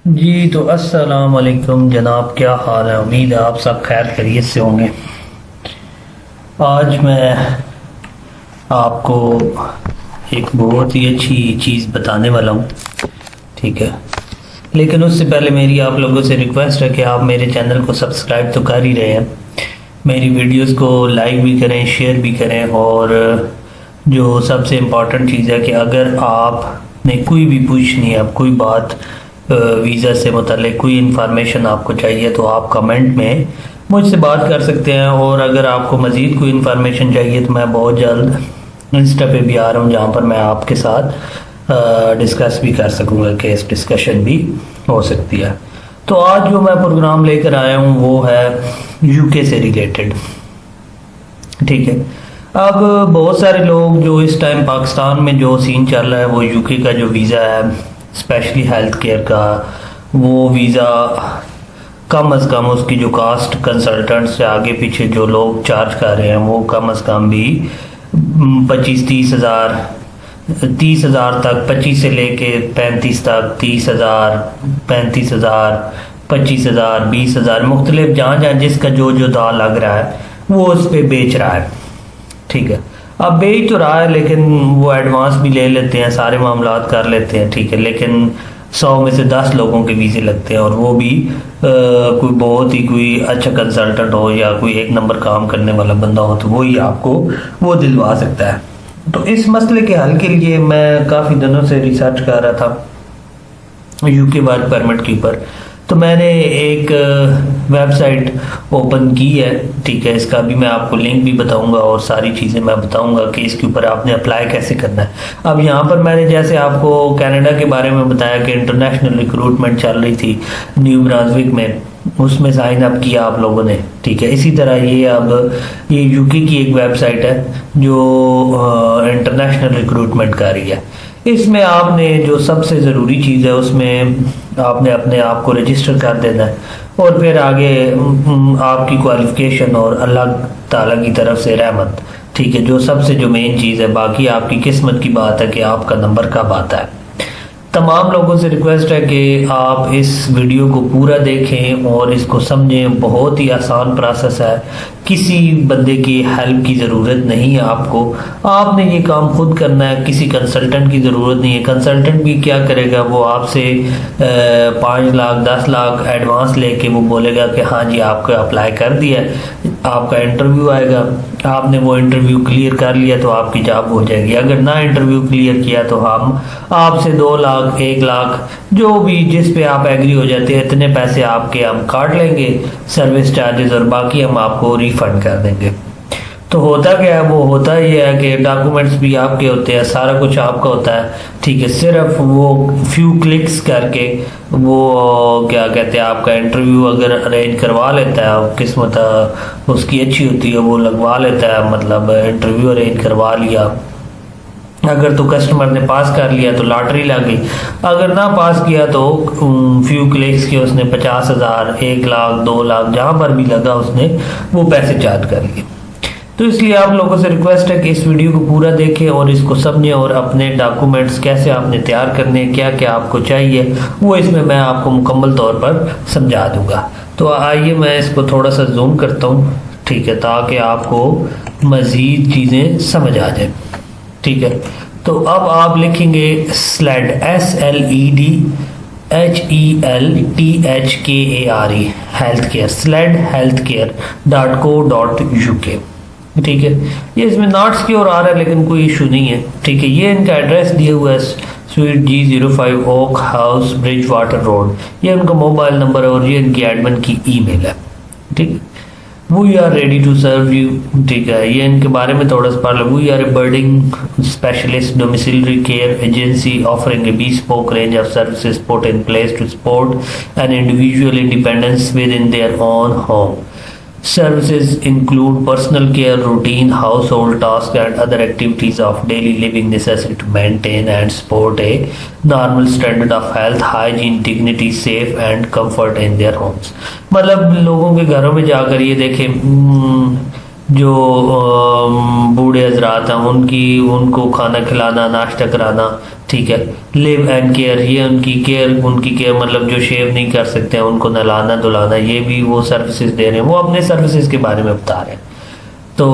जी तो अस्सलाम वालेकुम जनाब, क्या हाल है। उम्मीद है आप सब खैर खैरियत से होंगे। आज मैं आपको एक बहुत ही अच्छी चीज़ बताने वाला हूँ, ठीक है। लेकिन उससे पहले मेरी आप लोगों से रिक्वेस्ट है कि आप मेरे चैनल को सब्सक्राइब तो कर ही रहे हैं, मेरी वीडियोस को लाइक भी करें, शेयर भी करें। और जो सबसे इम्पॉर्टेंट चीज़ है कि अगर आपने कोई भी पूछनी है, अब कोई बात वीज़ा से मुतालिक कोई इन्फॉर्मेशन आपको चाहिए तो आप कमेंट में मुझसे बात कर सकते हैं। और अगर आपको मज़ीद कोई इन्फॉर्मेशन चाहिए तो मैं बहुत जल्द इंस्टा पे भी आ रहा हूँ, जहाँ पर मैं आपके साथ डिस्कस भी कर सकूँगा, केस डिस्कशन भी हो सकती है। तो आज जो मैं प्रोग्राम लेकर आया हूँ वो है यूके से रिलेटेड, ठीक है। अब बहुत सारे लोग जो इस टाइम पाकिस्तान में जो सीन चल रहा है वो यूके का जो वीज़ा है स्पेशली हेल्थ केयर का, वो वीज़ा कम अज़ कम उसकी जो कास्ट कंसल्टेंट से आगे पीछे जो लोग चार्ज कर रहे हैं वो कम अज़ कम भी 25-30 हज़ार तक, 25 से लेके 35 तक, 30 हज़ार, 35 हज़ार, 25 हज़ार, 20 हज़ार, मुख्तलिफ जहाँ जहाँ जिसका जो जो दाव लग रहा है वो उस पर बेच रहा है, ठीक है। अब बेच तो रहा है लेकिन वो एडवांस भी ले लेते हैं, सारे मामलात कर लेते हैं, ठीक है। लेकिन 100 में से 10 लोगों के वीज़े लगते हैं, और वो भी कोई बहुत ही कोई अच्छा कंसल्टेंट हो या कोई एक नंबर काम करने वाला बंदा हो तो वही आपको वो दिलवा सकता है। तो इस मसले के हल के लिए मैं काफ़ी दिनों से रिसर्च कर रहा था यूके वर्क परमिट के ऊपर। तो मैंने एक वेबसाइट ओपन की है, ठीक है। इसका भी मैं आपको लिंक भी बताऊंगा और सारी चीज़ें मैं बताऊंगा कि इसके ऊपर आपने अप्लाई कैसे करना है। अब यहाँ पर मैंने जैसे आपको कनाडा के बारे में बताया कि इंटरनेशनल रिक्रूटमेंट चल रही थी न्यू ब्रांसविक में, उसमें साइन अप किया आप लोगों ने, ठीक है। इसी तरह ये यूके की एक वेबसाइट है जो इंटरनेशनल रिक्रूटमेंट कर रही है। इसमें आपने जो सबसे ज़रूरी चीज़ है उसमें आपने अपने आप को रजिस्टर कर देना है, और फिर आगे आपकी क्वालिफ़िकेशन और अल्लाह ताला की तरफ से रहमत, ठीक है, जो सबसे जो मेन चीज़ है। बाकी आपकी किस्मत की बात है कि आपका नंबर कब आता है। तमाम लोगों से रिक्वेस्ट है कि आप इस वीडियो को पूरा देखें और इसको समझें। बहुत ही आसान प्रोसेस है, किसी बंदे की हेल्प की ज़रूरत नहीं है आपको, आपने ये काम खुद करना है, किसी कंसल्टेंट की ज़रूरत नहीं है। कंसल्टेंट भी क्या करेगा, वो आपसे 5 लाख 10 लाख एडवांस लेके वो बोलेगा कि हाँ जी आपको अप्लाई कर दिया, आपका इंटरव्यू आएगा, आपने वो इंटरव्यू क्लियर कर लिया तो आपकी जॉब हो जाएगी। अगर ना इंटरव्यू क्लियर किया तो हम आपसे 2 लाख 1 लाख जो भी जिस पे आप एग्री हो जाते हैं इतने पैसे आपके हम काट लेंगे सर्विस चार्जेस, और बाकी हम आपको रिफंड कर देंगे। तो होता क्या है, वो होता ही है कि डॉक्यूमेंट्स भी आपके होते हैं, सारा कुछ आपका होता है, ठीक है। सिर्फ वो फ्यू क्लिक्स करके वो क्या कहते हैं आपका इंटरव्यू अगर अरेंज करवा लेता है, किस्मत उसकी अच्छी होती है, वो लगवा लेता है, मतलब इंटरव्यू अरेंज करवा लिया। अगर तो कस्टमर ने पास कर लिया तो लॉटरी लग गई, अगर ना पास किया तो फ्यू क्लिक्स के उसने 50 हज़ार 1 लाख 2 लाख जहाँ पर भी लगा उसने वो पैसे चार्ज कर लिए। तो इसलिए आप लोगों से रिक्वेस्ट है कि इस वीडियो को पूरा देखें और इसको समझें, और अपने डॉक्यूमेंट्स कैसे आपने तैयार करने हैं, क्या क्या आपको चाहिए, वो इसमें मैं आपको मुकम्मल तौर पर समझा दूंगा। तो आइए मैं इसको थोड़ा सा जूम करता हूँ, ठीक है, ताकि आपको मज़ीद चीज़ें समझ आ जाए, ठीक है। तो अब आप लिखेंगे SLED SLEDHELTHKARE health care, SLED healthcare.co.uk, ठीक है। ये इसमें नॉट्स की ओर आ रहा है लेकिन कोई इशू नहीं है, ठीक है। ये इनका एड्रेस दिया हुआ है suite G05 oak house bridge water road, ये उनका मोबाइल नंबर है और ये इनकी एडमिन की ईमेल है, ठीक है। We are ready to serve you, ठीक है। ये इनके बारे में थोड़ा सा पढ़ लो। We are a birding specialist domiciliary care agency offering a bespoke range of services put in place to support an individual independence within their own home. Services include personal care, routine household tasks and other activities of daily living necessary to maintain and support a normal standard of health, hygiene, dignity, safe and comfort in their homes. मतलब लोगों के घरों में जाकर ये देखें जो बूढ़े हजरात हैं उनको खाना खिलाना, नाश्ता कराना, ठीक है। लिव एंड केयर, ये उनकी केयर मतलब जो शेव नहीं कर सकते हैं उनको नहलाना धुलाना, ये भी वो सर्विसेज दे रहे हैं, वो अपने सर्विसेज के बारे में बता रहे हैं। तो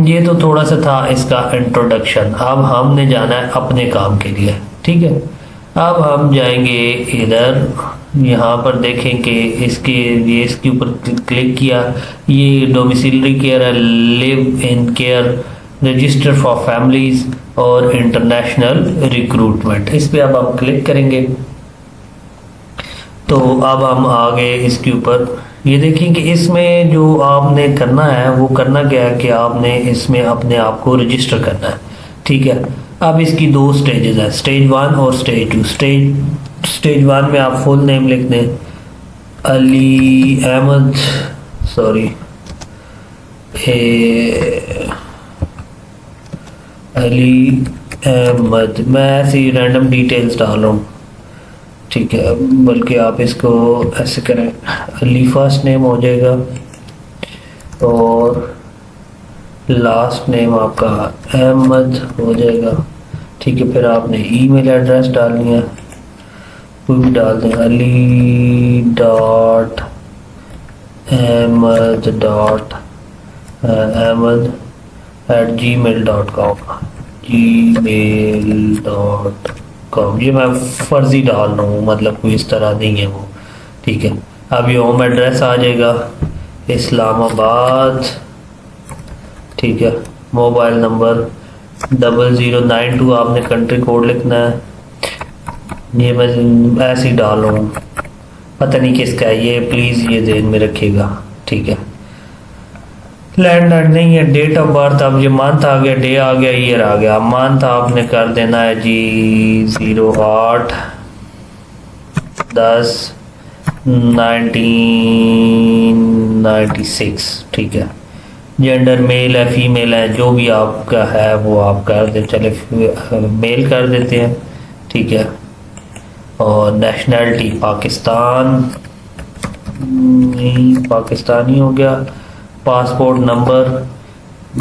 ये तो थोड़ा सा था इसका इंट्रोडक्शन। अब हमने जाना है अपने काम के लिए, ठीक है। अब हम जाएंगे इधर, यहाँ पर देखें कि इसके ऊपर क्लिक किया, ये डोमिसिलरी केयर है, live in care, register for families और इंटरनेशनल रिक्रूटमेंट, इस पे अब हम क्लिक करेंगे। तो अब हम आ गए इसके ऊपर। ये देखिए कि इसमें जो आपने करना है वो करना क्या है कि आपने इसमें अपने आप को रजिस्टर करना है, ठीक है। अब इसकी 2 स्टेजेस हैं, स्टेज 1 और स्टेज 2। स्टेज 1 में आप फुल नेम लिख दें, अली अहमद, अली अहमद, मैं ऐसी रैंडम डिटेल्स डाल रहा हूँ, ठीक है। बल्कि आप इसको ऐसे करें, अली फर्स्ट नेम हो जाएगा और लास्ट नेम आपका अहमद हो जाएगा, ठीक है। फिर आपने ईमेल एड्रेस डालनी है, कोई भी डाल दें, Ali dot Ahmed dot Ahmed @gmail.com, gmail.com। ये मैं फर्जी डाल रहा हूँ, मतलब कोई इस तरह नहीं है वो, ठीक है। अब ये होम एड्रेस आ जाएगा इस्लामाबाद, ठीक है। मोबाइल नंबर 0092, आपने कंट्री कोड लिखना है, ये मैं ऐसे ही डाल रहा हूँ, पता नहीं किसका है ये, प्लीज़ ये ध्यान में रखिएगा, ठीक है। लैंड नहीं है, डेट ऑफ बर्थ, अब ये मंथ आ गया, डे आ गया, ईयर आ गया। मंथ आपने कर देना है जी 08/10/1996, ठीक है। जेंडर मेल है फीमेल है, जो भी आपका है वो आप कर दे, चले मेल कर देते हैं, ठीक है। और नेशनैलिटी पाकिस्तानी हो गया। पासपोर्ट नंबर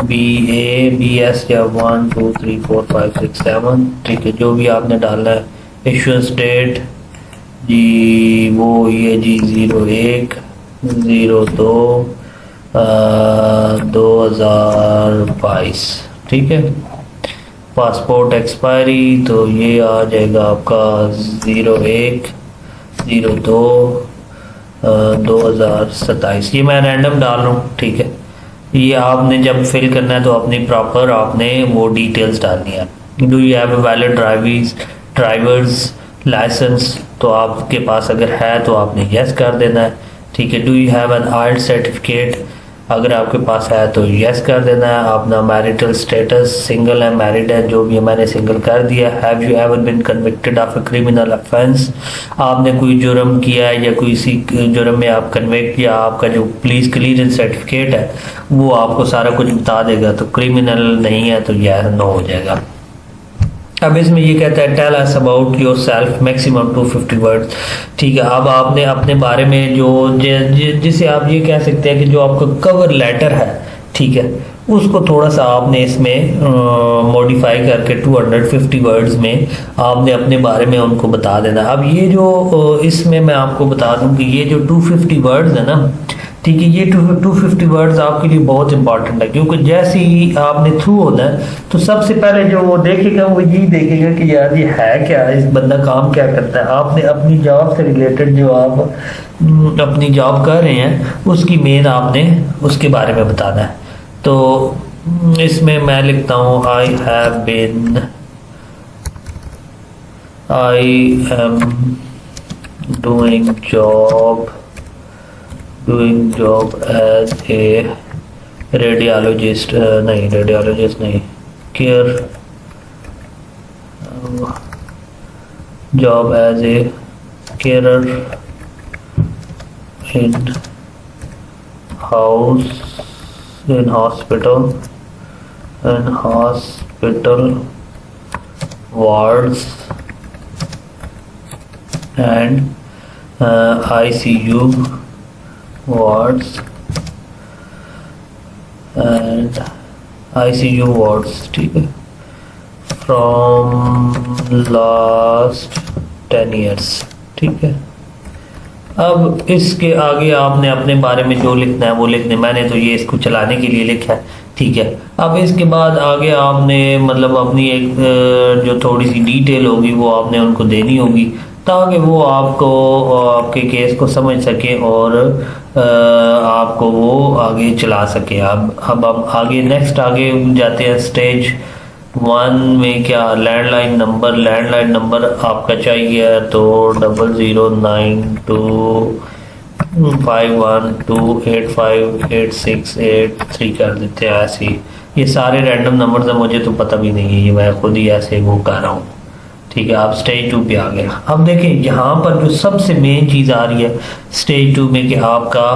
BS या 1 2 3 4 5 6 7, ठीक है, जो भी आपने डालना है। इशुएंस डेट जी वो ये जी 01/02/2022, ठीक है। पासपोर्ट एक्सपायरी तो ये आ जाएगा आपका 01/02/2027, ये मैं रैंडम डाल रहा हूँ, ठीक है। ये आपने जब फिल करना है तो अपनी प्रॉपर आपने वो डिटेल्स डालनी है। Do you have a valid driver's licence, तो आपके पास अगर है तो आपने यस कर देना है, ठीक है। Do you have an IELTS certificate, अगर आपके पास है तो यस कर देना है। अपना मैरिटल स्टेटस, सिंगल है मैरिड है, जो भी है, मैंने सिंगल कर दिया। Have you ever been convicted of a criminal offence, आपने कोई जुर्म किया है या कोई सी जुर्म में आप कन्विक्ट, या आपका जो पुलिस क्लियरेंस सर्टिफिकेट है वो आपको सारा कुछ बता देगा, तो क्रिमिनल नहीं है तो यह नो हो जाएगा। अब इसमें ये कहता है tell us about yourself maximum 250 words, ठीक है। अब आपने अपने बारे में जो जिसे आप ये कह सकते हैं कि जो आपका कवर लेटर है, ठीक है, उसको थोड़ा सा आपने इसमें मॉडिफाई करके 250 वर्ड्स में आपने अपने बारे में उनको बता देना। अब ये जो इसमें मैं आपको बता दूं कि ये जो 250 वर्ड्स है ना, ठीक है, ये 250 वर्ड्स आपके लिए बहुत इंपॉर्टेंट है, क्योंकि जैसे ही आपने थ्रू होना है तो सबसे पहले जो वो देखेगा वो ये देखेगा कि यार ये है क्या, इस बंदा काम क्या करता है। आपने अपनी जॉब से रिलेटेड जो आप अपनी जॉब कर रहे हैं उसकी मेन आपने उसके बारे में बताना है। तो इसमें मैं लिखता हूँ I am doing job as a radiologist, care job as a carer in hospital wards and ICU wards and ICU wards, ठीक है, फ्रॉम लास्ट 10 years। ठीक है, अब इसके आगे आपने अपने बारे में जो लिखना है वो लिखना। मैंने तो ये इसको चलाने के लिए लिखा है। ठीक है, अब इसके बाद आगे आपने मतलब अपनी एक जो थोड़ी सी डिटेल होगी वो आपने उनको देनी होगी, ताकि वो आपको आपके केस को समझ सके और आपको वो आगे चला सके। अब आगे नेक्स्ट आगे जाते हैं स्टेज 1 में। क्या लैंडलाइन नंबर आपका चाहिए तो 009251285868 कर देते हैं ऐसे ही। ये सारे रैंडम नंबर है, मुझे तो पता भी नहीं है, ये मैं खुद ही ऐसे वो कर रहा हूँ। ठीक है, आप स्टेज 2 पे आ गए। अब देखें यहाँ पर जो सबसे मेन चीज़ आ रही है स्टेज 2 में कि आपका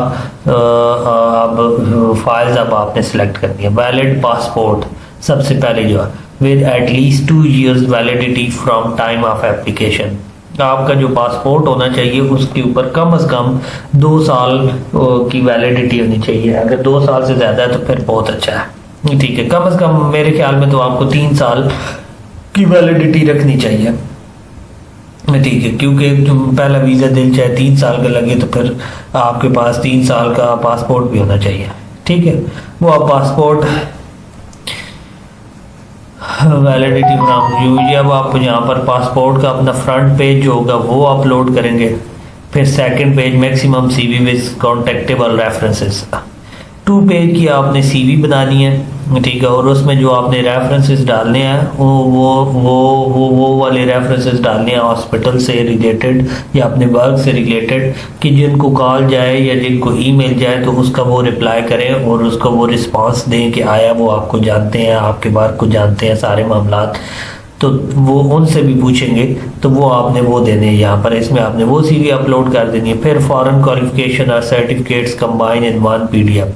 अब फाइल्स अब आपने सेलेक्ट करनी है। वैलिड पासपोर्ट सबसे पहले जो है with at least 2 years validity from time of application. आपका जो पासपोर्ट होना चाहिए उसके ऊपर कम से कम 2 साल की वैलिडिटी होनी चाहिए। अगर 2 साल से ज़्यादा है तो फिर बहुत अच्छा है। ठीक है, कम से कम मेरे ख्याल में तो आपको 3 साल की वैलिडिटी रखनी चाहिए। ठीक है, क्योंकि पहला वीज़ा दिल चाहे 3 साल का लगे तो फिर आपके पास 3 साल का पासपोर्ट भी होना चाहिए। ठीक है, वो आप पासपोर्ट वैलिडिटी फ्रॉम जब आप यहाँ पर पासपोर्ट का अपना फ्रंट पेज जो होगा वो अपलोड करेंगे। फिर second page maximum CV with contactable references. 2 page की आपने सीवी बनानी है। ठीक है, और उसमें जो आपने रेफरेंसेस डालने हैं वो वाले रेफरेंसेस डालने हैं हॉस्पिटल से रिलेटेड या अपने वर्क से रिलेटेड, कि जिनको कॉल जाए या जिनको ईमेल जाए तो उसका वो रिप्लाई करें और उसको वो रिस्पांस दें कि आया, वो आपको जानते हैं, आपके वर्क को जानते हैं सारे मामलात, तो वो उनसे भी पूछेंगे तो वो आपने वो देने हैं यहाँ पर। इसमें आपने वो सीवी अपलोड कर देनी है। फिर फॉरेन क्वालिफिकेशन और सर्टिफिकेट्स कंबाइन इन 1 PDF।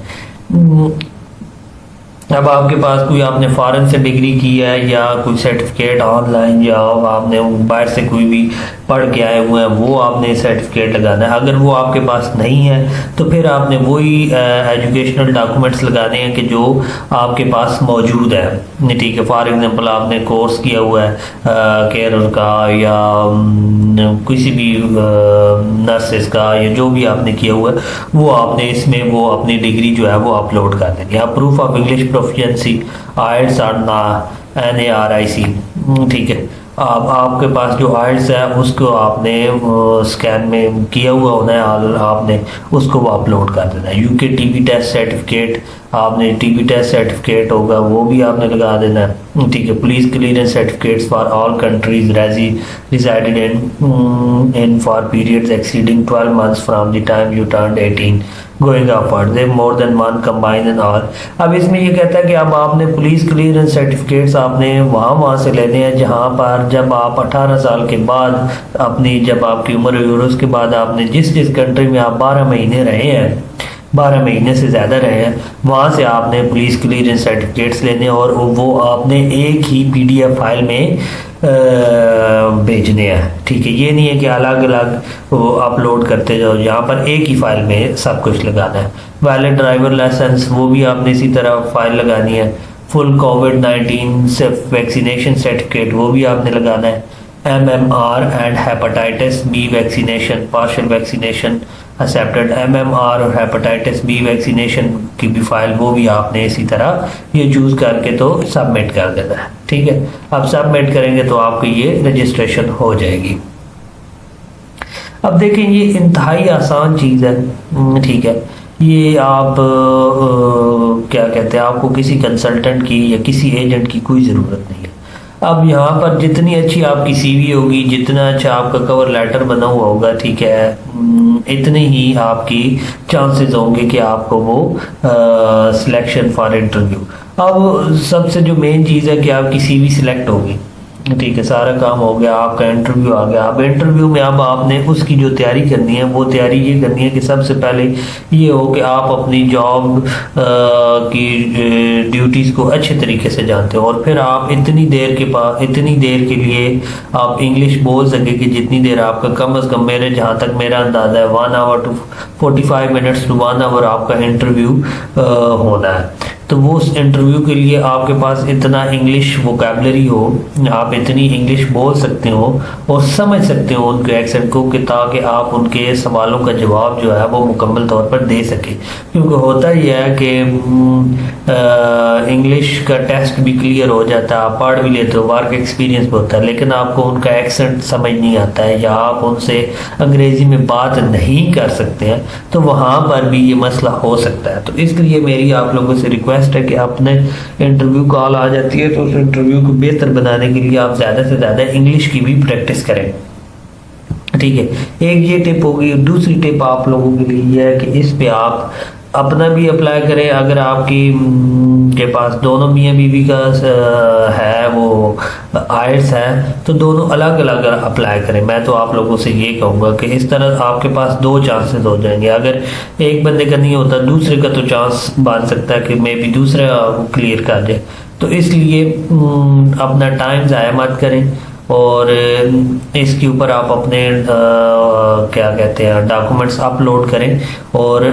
अब आपके पास कोई आपने फॉरेन से डिग्री की है या कोई सर्टिफिकेट ऑनलाइन या आपने बाहर से कोई भी पढ़ के आए हुए हैं वो आपने सर्टिफिकेट लगाना है। अगर वो आपके पास नहीं है तो फिर आपने वही एजुकेशनल डॉक्यूमेंट्स लगाने हैं कि जो आपके पास मौजूद है। ठीक है, फॉर एग्जांपल आपने कोर्स किया हुआ है केरल का या किसी भी नर्सेस का या जो भी आपने किया हुआ है वो आपने इसमें वो अपनी डिग्री जो है वो अपलोड कर देनी है। Proof of English proficiency IELTS और NARIC। ठीक है, अब आपके पास जो IELTS है उसको आपने स्कैन में किया हुआ होना है, आपने उसको वो अपलोड कर देना है। UK TB टेस्ट सर्टिफिकेट, आपने TB टेस्ट सर्टिफिकेट होगा वो भी आपने लगा देना है। ठीक है, police clearance certificates for all countries resided in for periods exceeding 12 months from the time you turned 18 going upward, they more than one combined and all। अब इसमें ये कहता है कि अब आपने पुलिस क्लियरेंस सर्टिफिकेट्स आपने वहाँ से लेने हैं जहाँ पर जब आप 18 साल के बाद अपनी जब आपकी उम्र हुई और उसके बाद आपने जिस कंट्री में आप 12 महीने रहे हैं, 12 महीने से ज़्यादा रहे हैं, वहाँ से आपने पुलिस क्लियरेंस सर्टिफिकेट्स लेने और वो आपने एक ही PDF फाइल में भेजने हैं। ठीक है, ये नहीं है कि अलग अलग वो अपलोड करते जाओ, यहाँ पर एक ही फाइल में सब कुछ लगाना है। वैलिड ड्राइवर लाइसेंस वो भी आपने इसी तरह फाइल लगानी है। फुल COVID-19 से वैक्सीनेशन सर्टिफिकेट वो भी आपने लगाना है। MMR and hepatitis B vaccination partial vaccination accepted. MMR और हेपेटाइटिस B वैक्सीनेशन की भी फाइल वो भी आपने इसी तरह ये चूज़ करके तो सबमिट कर देना है। ठीक है, अब सबमिट करेंगे तो आपकी ये रजिस्ट्रेशन हो जाएगी। अब देखें ये इंतहाई आसान चीज़ है। ठीक है, ये आप क्या कहते हैं, आपको किसी कंसल्टेंट की या किसी एजेंट की कोई ज़रूरत नहीं है। अब यहाँ पर जितनी अच्छी आपकी CV होगी, जितना अच्छा आपका कवर लेटर बना हुआ होगा, ठीक है, इतने ही आपकी चांसेस होंगे कि आपको वो सिलेक्शन फॉर इंटरव्यू। अब सबसे जो मेन चीज़ है कि आपकी CV सिलेक्ट होगी। ठीक है, सारा काम हो गया, आपका इंटरव्यू आ गया। अब इंटरव्यू में अब आपने उसकी जो तैयारी करनी है वो तैयारी ये करनी है कि सबसे पहले ये हो कि आप अपनी जॉब की ड्यूटीज़ को अच्छे तरीके से जानते हो और फिर आप इतनी देर के लिए आप इंग्लिश बोल सके कि जितनी देर आपका कम से कम, मेरे जहाँ तक मेरा अंदाज़ा है 1 hour to 45 minutes to 1 hour आपका इंटरव्यू होना है। तो वो उस इंटरव्यू के लिए आपके पास इतना इंग्लिश वोकेबलरी हो, आप इतनी इंग्लिश बोल सकते हो और समझ सकते हो उनके एक्सेंट को, कि ताकि आप उनके सवालों का जवाब जो है वो मुकम्मल तौर पर दे सके। क्योंकि होता ही है कि इंग्लिश का टेस्ट भी क्लियर हो जाता है, आप पढ़ भी लेते हो, वर्क एक्सपीरियंस भी होता है, लेकिन आपको उनका एक्सेंट समझ नहीं आता है या आप उनसे अंग्रेज़ी में बात नहीं कर सकते हैं, तो वहाँ पर भी ये मसला हो सकता है। तो इसलिए मेरी आप लोगों से रिक्वेस्ट है कि अपने इंटरव्यू कॉल आ जाती है तो उस इंटरव्यू को बेहतर बनाने के लिए आप ज़्यादा से ज़्यादा इंग्लिश की भी प्रैक्टिस करें। ठीक है, एक ये टिप होगी। दूसरी टिप आप लोगों के लिए ये है कि इस पे आप अपना भी अप्लाई करें। अगर आपकी के पास दोनों मियाँ बीवी का है वो आयल्स है, तो दोनों अलग अलग अप्लाई करें। मैं तो आप लोगों से ये कहूँगा कि इस तरह आपके पास दो चांसेस हो जाएंगे। अगर एक बंदे का नहीं होता, दूसरे का तो चांस बन सकता है कि मे बी दूसरा क्लियर कर जाए। तो इसलिए अपना टाइम ज़ाया मत करें और इसके ऊपर आप अपने क्या कहते हैं डॉक्यूमेंट्स अपलोड करें और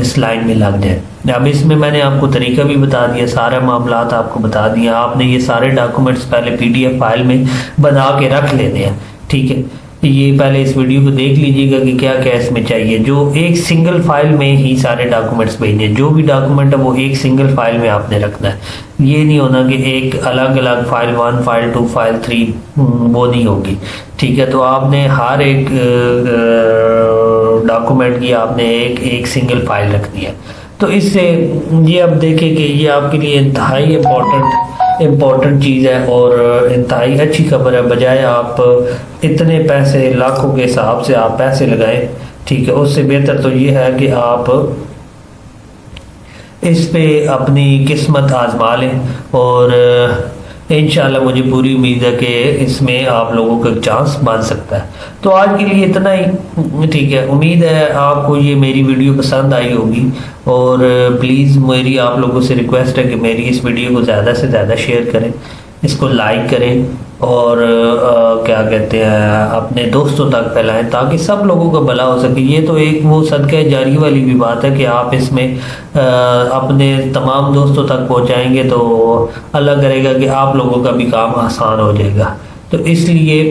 इस लाइन में लग जाए। अब इसमें मैंने आपको तरीका भी बता दिया, सारा मामलात आपको बता दिया। आपने ये सारे डॉक्यूमेंट्स पहले PDF फाइल में बना के रख लेने हैं। ठीक है, ये पहले इस वीडियो को देख लीजिएगा कि क्या क्या इसमें चाहिए। जो एक सिंगल फाइल में ही सारे डॉक्यूमेंट्स भेजने, जो भी डॉक्यूमेंट है वो एक सिंगल फाइल में आपने रखना है। ये नहीं होना कि एक अलग अलग फाइल 1, फाइल 2, फाइल 3, वो नहीं होगी। ठीक है, तो आपने हर एक डॉक्यूमेंट की आपने एक सिंगल फाइल रखनी है। तो इससे ये अब देखें कि ये आपके लिए इंतहाई इम्पोर्टेंट चीज़ है और इंतहाई अच्छी खबर है। बजाय आप इतने पैसे लाखों के हिसाब से आप पैसे लगाएं, ठीक है, उससे बेहतर तो ये है कि आप इस पे अपनी किस्मत आजमा लें और इंशाल्लाह मुझे पूरी उम्मीद है कि इसमें आप लोगों का चांस बन सकता है। तो आज के लिए इतना ही। ठीक है, उम्मीद है आपको ये मेरी वीडियो पसंद आई होगी और प्लीज़ मेरी आप लोगों से रिक्वेस्ट है कि मेरी इस वीडियो को ज़्यादा से ज़्यादा शेयर करें, इसको लाइक करें और क्या कहते हैं अपने दोस्तों तक फैलाएं ताकि सब लोगों का भला हो सके। ये तो एक वो सदका जारी वाली भी बात है कि आप इसमें अपने तमाम दोस्तों तक पहुंचाएंगे तो अल्लाह करेगा कि आप लोगों का भी काम आसान हो जाएगा। तो इसलिए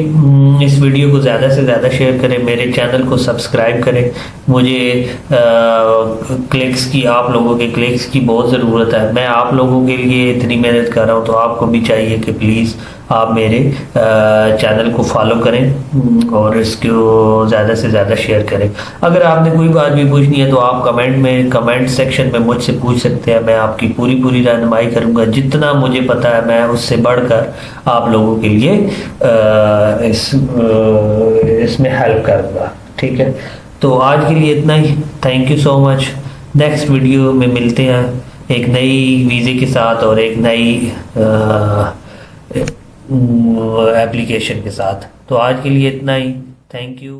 इस वीडियो को ज़्यादा से ज़्यादा शेयर करें, मेरे चैनल को सब्सक्राइब करें। मुझे क्लिक्स की, आप लोगों के क्लिक्स की बहुत ज़रूरत है। मैं आप लोगों के लिए इतनी मेहनत कर रहा हूँ तो आपको भी चाहिए कि प्लीज़ आप मेरे चैनल को फॉलो करें और इसको ज़्यादा से ज़्यादा शेयर करें। अगर आपने कोई बात भी पूछनी है तो आप कमेंट सेक्शन में मुझसे पूछ सकते हैं। मैं आपकी पूरी रहनुमाई करूँगा। जितना मुझे पता है मैं उससे बढ़कर आप लोगों के लिए इसमें हेल्प करूँगा। ठीक है, तो आज के लिए इतना ही। Thank you so much. Next video में मिलते हैं एक नई वीज़े के साथ और एक नई एप्लीकेशन के साथ। तो आज के लिए इतना ही। Thank you.